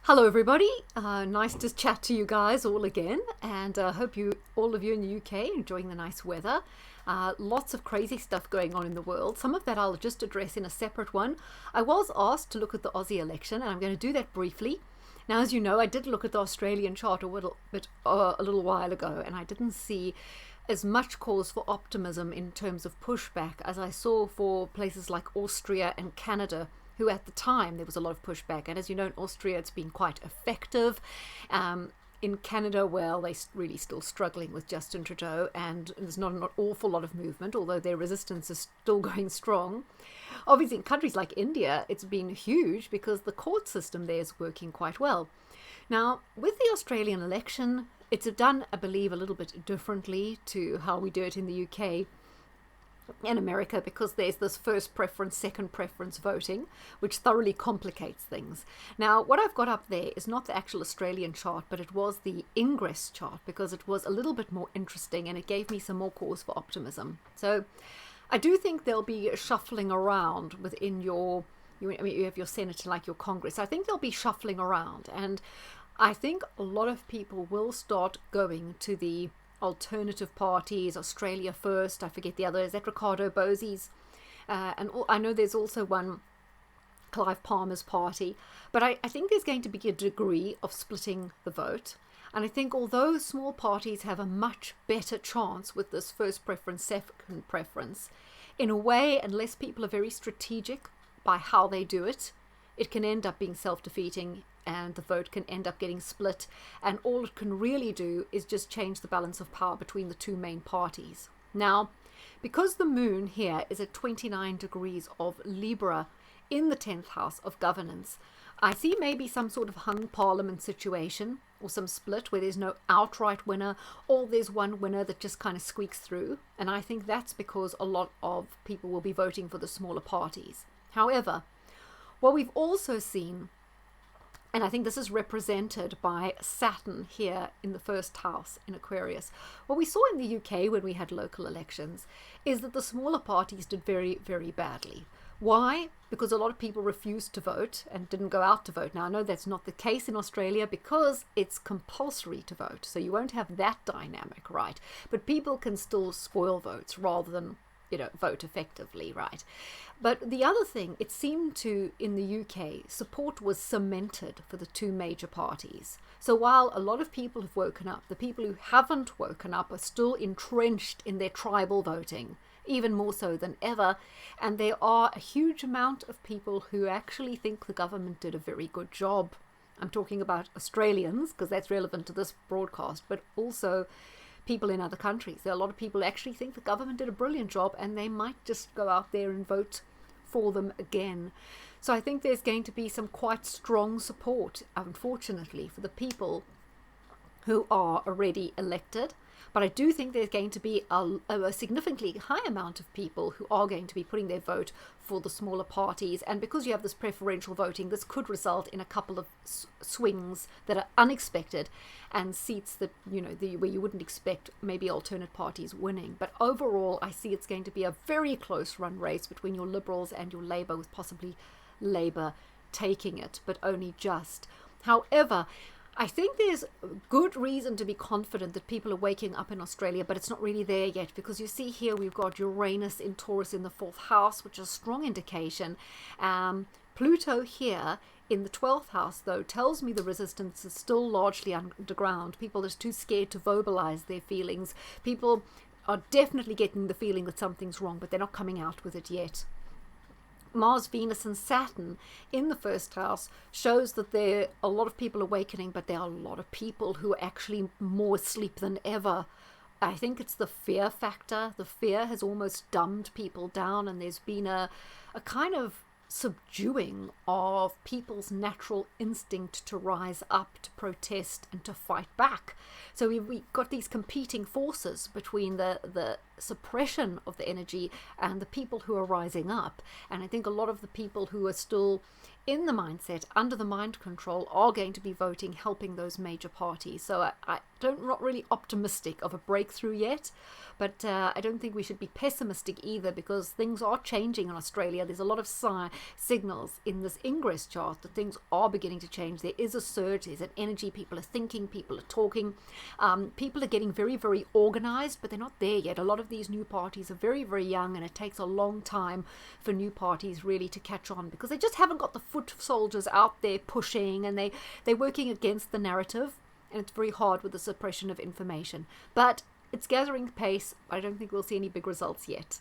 Hello, everybody. Nice to chat to you guys all again, and hope all of you in the UK, enjoying the nice weather. Lots of crazy stuff going on in the world. Some of that I'll just address in a separate one. I was asked to look at the Aussie election, and I'm going to do that briefly. Now, as you know, I did look at the Australian chart a little while ago, and I didn't see as much cause for optimism in terms of pushback as I saw for places like Austria and Canada, who at the time there was a lot of pushback. And as you know, in Austria it's been quite effective. In Canada, well, they're really still struggling with Justin Trudeau, and there's not an awful lot of movement, although their resistance is still going strong. Obviously, in countries like India, it's been huge because the court system there is working quite well. Now, with the Australian election, it's done, I believe, a little bit differently to how we do it in the UK and America, because there's this first preference, second preference voting, which thoroughly complicates things. Now, what I've got up there is not the actual Australian chart, but it was the Ingress chart, because it was a little bit more interesting and it gave me some more cause for optimism. So I do think there'll be shuffling around within you have your Senate, like your Congress. I think they'll be shuffling around, and I think a lot of people will start going to the alternative parties. Australia First, I forget the other, is that Ricardo Bozzi's? I know there's also one, Clive Palmer's party, but I think there's going to be a degree of splitting the vote. And I think although small parties have a much better chance with this first preference, second preference, in a way, unless people are very strategic by how they do it, it can end up being self-defeating, and the vote can end up getting split, and all it can really do is just change the balance of power between the two main parties. Now, because the moon here is at 29 degrees of Libra in the 10th house of governance, I see maybe some sort of hung parliament situation, or some split where there's no outright winner, or there's one winner that just kind of squeaks through, and I think that's because a lot of people will be voting for the smaller parties. However, what we've also seen, and I think this is represented by Saturn here in the first house in Aquarius. What we saw in the UK when we had local elections is that the smaller parties did very, very badly. Why? Because a lot of people refused to vote and didn't go out to vote. Now, I know that's not the case in Australia because it's compulsory to vote, so you won't have that dynamic, right? But people can still spoil votes rather than vote effectively, right? But the other thing, it seemed to, in the UK, support was cemented for the two major parties. So while a lot of people have woken up, the people who haven't woken up are still entrenched in their tribal voting, even more so than ever. And there are a huge amount of people who actually think the government did a very good job. I'm talking about Australians, because that's relevant to this broadcast, but also people in other countries. There are a lot of people who actually think the government did a brilliant job, and they might just go out there and vote for them again. So I think there's going to be some quite strong support, unfortunately, for the people who are already elected. But I do think there's going to be a significantly high amount of people who are going to be putting their vote for the smaller parties. And because you have this preferential voting, this could result in a couple of swings that are unexpected, and seats that, where you wouldn't expect maybe alternate parties winning. But overall, I see it's going to be a very close run race between your Liberals and your Labour, with possibly Labour taking it, but only just. However, I think there's good reason to be confident that people are waking up in Australia, but it's not really there yet, because you see here we've got Uranus in Taurus in the 4th house, which is a strong indication. Pluto here in the 12th house, though, tells me the resistance is still largely underground. People are too scared to verbalize their feelings. People are definitely getting the feeling that something's wrong, but they're not coming out with it yet. Mars, Venus and Saturn in the first house shows that there are a lot of people awakening, but there are a lot of people who are actually more asleep than ever. I think it's the fear factor. The fear has almost dumbed people down, and there's been a kind of subduing of people's natural instinct to rise up, to protest and to fight back. So we got these competing forces between the suppression of the energy and the people who are rising up. And I think a lot of the people who are still in the mindset, under the mind control, are going to be voting, helping those major parties. So I don't, not really optimistic of a breakthrough yet, but I don't think we should be pessimistic either, because things are changing in Australia. There's a lot of signals in this Ingress chart that things are beginning to change. There is a surge, there's an energy, people are thinking, people are talking, people are getting very, very organized, but they're not there yet. A lot of these new parties are very, very young, and it takes a long time for new parties really to catch on, because they just haven't got the foot soldiers out there pushing, and they're working against the narrative, and it's very hard with the suppression of information. But it's gathering pace. I don't think we'll see any big results yet.